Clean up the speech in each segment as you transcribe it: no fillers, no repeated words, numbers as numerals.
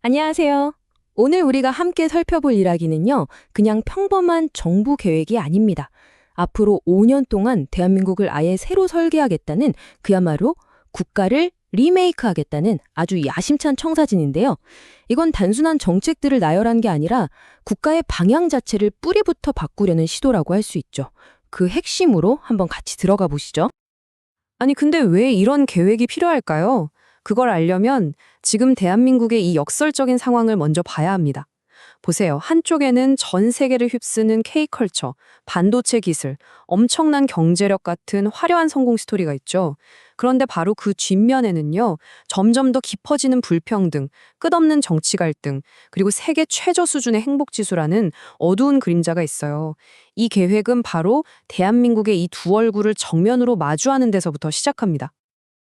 안녕하세요. 오늘 우리가 함께 살펴볼 이야기는요, 그냥 평범한 정부 계획이 아닙니다. 앞으로 5년 동안 대한민국을 아예 새로 설계하겠다는 그야말로 국가를 리메이크하겠다는 아주 야심찬 청사진인데요. 이건 단순한 정책들을 나열한 게 아니라 국가의 방향 자체를 뿌리부터 바꾸려는 시도라고 할 수 있죠. 그 핵심으로 한번 같이 들어가 보시죠. 아니, 근데 왜 이런 계획이 필요할까요? 그걸 알려면 지금 대한민국의 이 역설적인 상황을 먼저 봐야 합니다. 보세요. 한쪽에는 전 세계를 휩쓰는 K컬처, 반도체 기술, 엄청난 경제력 같은 화려한 성공 스토리가 있죠. 그런데 바로 그 뒷면에는요, 점점 더 깊어지는 불평등, 끝없는 정치 갈등, 그리고 세계 최저 수준의 행복 지수라는 어두운 그림자가 있어요. 이 계획은 바로 대한민국의 이 두 얼굴을 정면으로 마주하는 데서부터 시작합니다.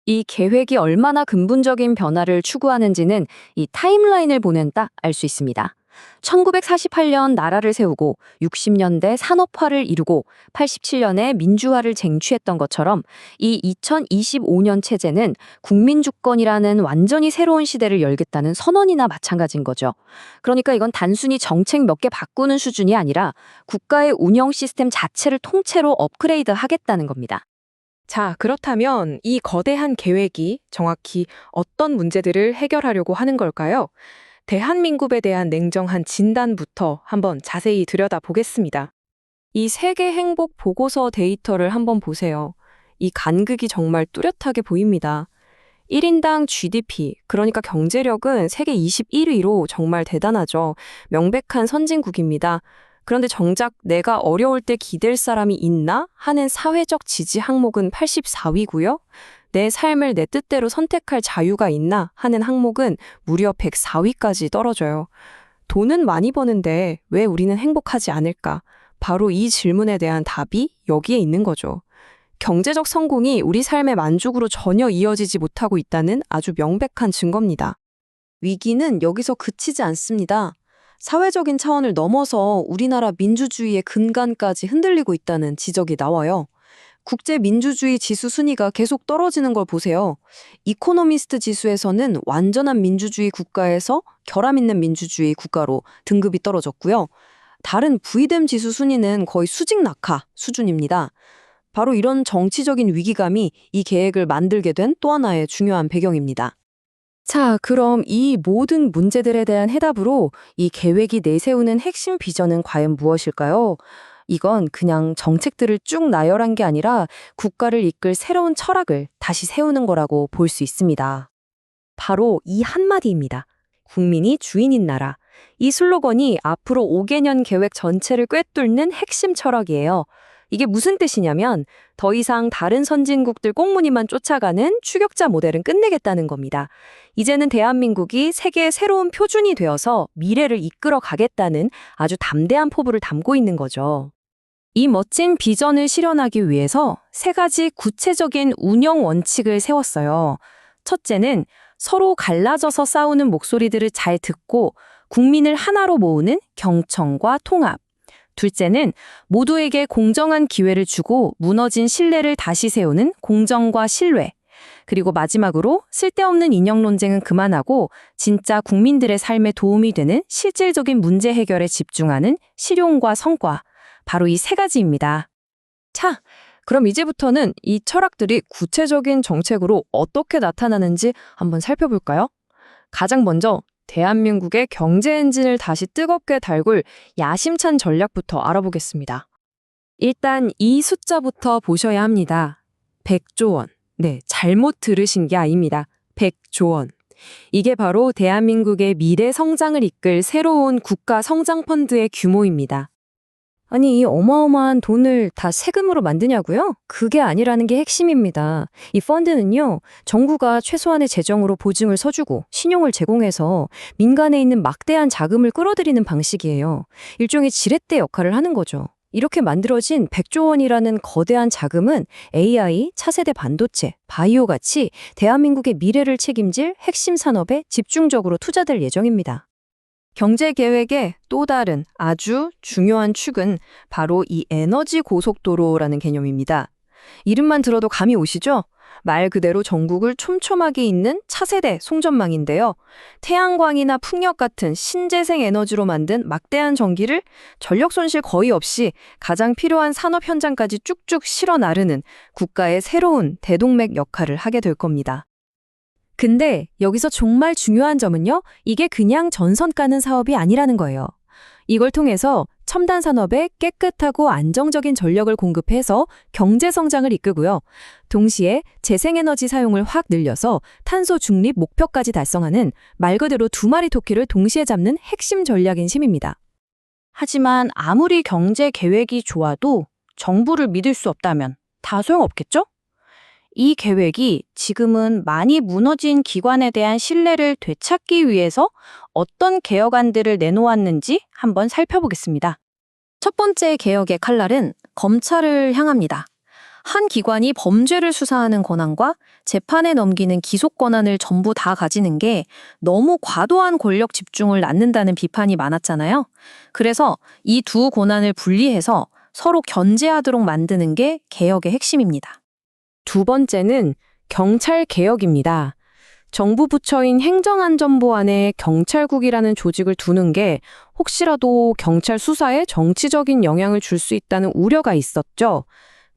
이 계획이 얼마나 근본적인 변화를 추구하는지는 이 타임라인을 보면 딱 알 수 있습니다. 1948년 나라를 세우고 60년대 산업화를 이루고 87년에 민주화를 쟁취했던 것처럼 이 2025년 체제는 국민주권이라는 완전히 새로운 시대를 열겠다는 선언이나 마찬가지인 거죠. 그러니까 이건 단순히 정책 몇 개 바꾸는 수준이 아니라 국가의 운영 시스템 자체를 통째로 업그레이드 하겠다는 겁니다. 자, 그렇다면 이 거대한 계획이 정확히 어떤 문제들을 해결하려고 하는 걸까요? 대한민국에 대한 냉정한 진단부터 한번 자세히 들여다보겠습니다. 이 세계 행복 보고서 데이터를 한번 보세요. 이 간극이 정말 뚜렷하게 보입니다. 1인당 GDP, 그러니까 경제력은 세계 21위로 정말 대단하죠. 명백한 선진국입니다. 그런데 정작 내가 어려울 때 기댈 사람이 있나 하는 사회적 지지 항목은 84위고요. 내 삶을 내 뜻대로 선택할 자유가 있나 하는 항목은 무려 104위까지 떨어져요. 돈은 많이 버는데 왜 우리는 행복하지 않을까? 바로 이 질문에 대한 답이 여기에 있는 거죠. 경제적 성공이 우리 삶의 만족으로 전혀 이어지지 못하고 있다는 아주 명백한 증거입니다. 위기는 여기서 그치지 않습니다. 사회적인 차원을 넘어서 우리나라 민주주의의 근간까지 흔들리고 있다는 지적이 나와요. 국제 민주주의 지수 순위가 계속 떨어지는 걸 보세요. 이코노미스트 지수에서는 완전한 민주주의 국가에서 결함 있는 민주주의 국가로 등급이 떨어졌고요. 다른 부이댐 지수 순위는 거의 수직 낙하 수준입니다. 바로 이런 정치적인 위기감이 이 계획을 만들게 된 또 하나의 중요한 배경입니다. 자, 그럼 이 모든 문제들에 대한 해답으로 이 계획이 내세우는 핵심 비전은 과연 무엇일까요? 이건 그냥 정책들을 쭉 나열한 게 아니라 국가를 이끌 새로운 철학을 다시 세우는 거라고 볼 수 있습니다. 바로 이 한마디입니다. 국민이 주인인 나라. 이 슬로건이 앞으로 5개년 계획 전체를 꿰뚫는 핵심 철학이에요. 이게 무슨 뜻이냐면 더 이상 다른 선진국들 꽁무니만 쫓아가는 추격자 모델은 끝내겠다는 겁니다. 이제는 대한민국이 세계의 새로운 표준이 되어서 미래를 이끌어 가겠다는 아주 담대한 포부를 담고 있는 거죠. 이 멋진 비전을 실현하기 위해서 세 가지 구체적인 운영 원칙을 세웠어요. 첫째는 서로 갈라져서 싸우는 목소리들을 잘 듣고 국민을 하나로 모으는 경청과 통합. 둘째는 모두에게 공정한 기회를 주고 무너진 신뢰를 다시 세우는 공정과 신뢰. 그리고 마지막으로 쓸데없는 인형 논쟁은 그만하고 진짜 국민들의 삶에 도움이 되는 실질적인 문제 해결에 집중하는 실용과 성과. 바로 이 세 가지입니다. 자, 그럼 이제부터는 이 철학들이 구체적인 정책으로 어떻게 나타나는지 한번 살펴볼까요? 가장 먼저 대한민국의 경제 엔진을 다시 뜨겁게 달굴 야심찬 전략부터 알아보겠습니다. 일단 이 숫자부터 보셔야 합니다. 100조 원. 네, 잘못 들으신 게 아닙니다. 100조 원. 이게 바로 대한민국의 미래 성장을 이끌 새로운 국가 성장 펀드의 규모입니다. 아니, 이 어마어마한 돈을 다 세금으로 만드냐고요? 그게 아니라는 게 핵심입니다. 이 펀드는요, 정부가 최소한의 재정으로 보증을 서주고 신용을 제공해서 민간에 있는 막대한 자금을 끌어들이는 방식이에요. 일종의 지렛대 역할을 하는 거죠. 이렇게 만들어진 100조 원이라는 거대한 자금은 AI, 차세대 반도체, 바이오 같이 대한민국의 미래를 책임질 핵심 산업에 집중적으로 투자될 예정입니다. 경제계획의 또 다른 아주 중요한 축은 바로 이 에너지 고속도로라는 개념입니다. 이름만 들어도 감이 오시죠? 말 그대로 전국을 촘촘하게 잇는 차세대 송전망인데요. 태양광이나 풍력 같은 신재생 에너지로 만든 막대한 전기를 전력 손실 거의 없이 가장 필요한 산업 현장까지 쭉쭉 실어 나르는 국가의 새로운 대동맥 역할을 하게 될 겁니다. 근데 여기서 정말 중요한 점은요, 이게 그냥 전선 까는 사업이 아니라는 거예요. 이걸 통해서 첨단 산업에 깨끗하고 안정적인 전력을 공급해서 경제 성장을 이끌고요. 동시에 재생에너지 사용을 확 늘려서 탄소 중립 목표까지 달성하는 말 그대로 두 마리 토끼를 동시에 잡는 핵심 전략인 셈입니다. 하지만 아무리 경제 계획이 좋아도 정부를 믿을 수 없다면 다 소용없겠죠? 이 계획이 지금은 많이 무너진 기관에 대한 신뢰를 되찾기 위해서 어떤 개혁안들을 내놓았는지 한번 살펴보겠습니다. 첫 번째 개혁의 칼날은 검찰을 향합니다. 한 기관이 범죄를 수사하는 권한과 재판에 넘기는 기소 권한을 전부 다 가지는 게 너무 과도한 권력 집중을 낳는다는 비판이 많았잖아요. 그래서 이 두 권한을 분리해서 서로 견제하도록 만드는 게 개혁의 핵심입니다. 두 번째는 경찰 개혁입니다. 정부 부처인 행정안전부 안에 경찰국이라는 조직을 두는 게 혹시라도 경찰 수사에 정치적인 영향을 줄 수 있다는 우려가 있었죠.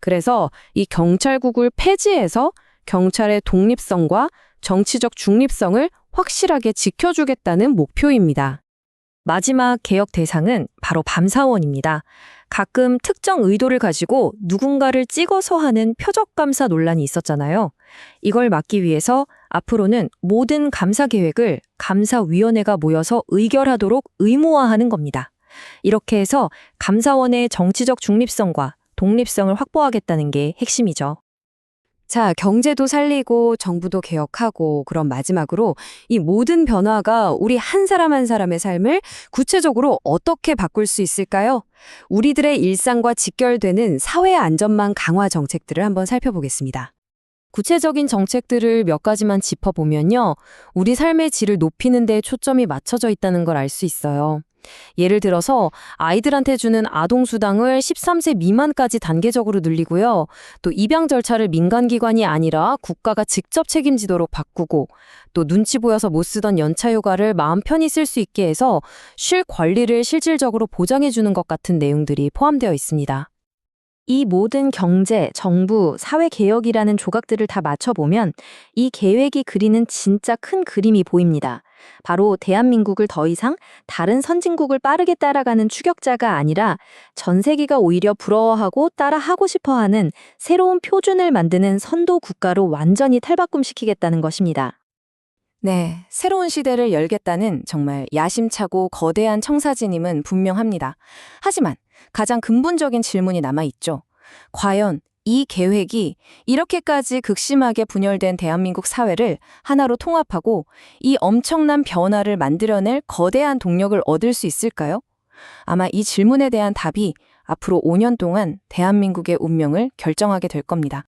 그래서 이 경찰국을 폐지해서 경찰의 독립성과 정치적 중립성을 확실하게 지켜주겠다는 목표입니다. 마지막 개혁 대상은 바로 감사원입니다. 가끔 특정 의도를 가지고 누군가를 찍어서 하는 표적감사 논란이 있었잖아요. 이걸 막기 위해서 앞으로는 모든 감사 계획을 감사위원회가 모여서 의결하도록 의무화하는 겁니다. 이렇게 해서 감사원의 정치적 중립성과 독립성을 확보하겠다는 게 핵심이죠. 자, 경제도 살리고 정부도 개혁하고 그럼 마지막으로 이 모든 변화가 우리 한 사람 한 사람의 삶을 구체적으로 어떻게 바꿀 수 있을까요? 우리들의 일상과 직결되는 사회 안전망 강화 정책들을 한번 살펴보겠습니다. 구체적인 정책들을 몇 가지만 짚어보면요. 우리 삶의 질을 높이는 데 초점이 맞춰져 있다는 걸 알 수 있어요. 예를 들어서 아이들한테 주는 아동수당을 13세 미만까지 단계적으로 늘리고요. 또 입양 절차를 민간기관이 아니라 국가가 직접 책임지도록 바꾸고 또 눈치 보여서 못 쓰던 연차휴가를 마음 편히 쓸 수 있게 해서 쉴 권리를 실질적으로 보장해 주는 것 같은 내용들이 포함되어 있습니다. 이 모든 경제, 정부, 사회개혁이라는 조각들을 다 맞춰보면 이 계획이 그리는 진짜 큰 그림이 보입니다. 바로 대한민국을 더 이상 다른 선진국을 빠르게 따라가는 추격자가 아니라 전 세계가 오히려 부러워하고 따라하고 싶어하는 새로운 표준을 만드는 선도 국가로 완전히 탈바꿈시키겠다는 것입니다. 네, 새로운 시대를 열겠다는 정말 야심차고 거대한 청사진임은 분명합니다. 하지만 가장 근본적인 질문이 남아있죠. 과연 이 계획이 이렇게까지 극심하게 분열된 대한민국 사회를 하나로 통합하고 이 엄청난 변화를 만들어낼 거대한 동력을 얻을 수 있을까요? 아마 이 질문에 대한 답이 앞으로 5년 동안 대한민국의 운명을 결정하게 될 겁니다.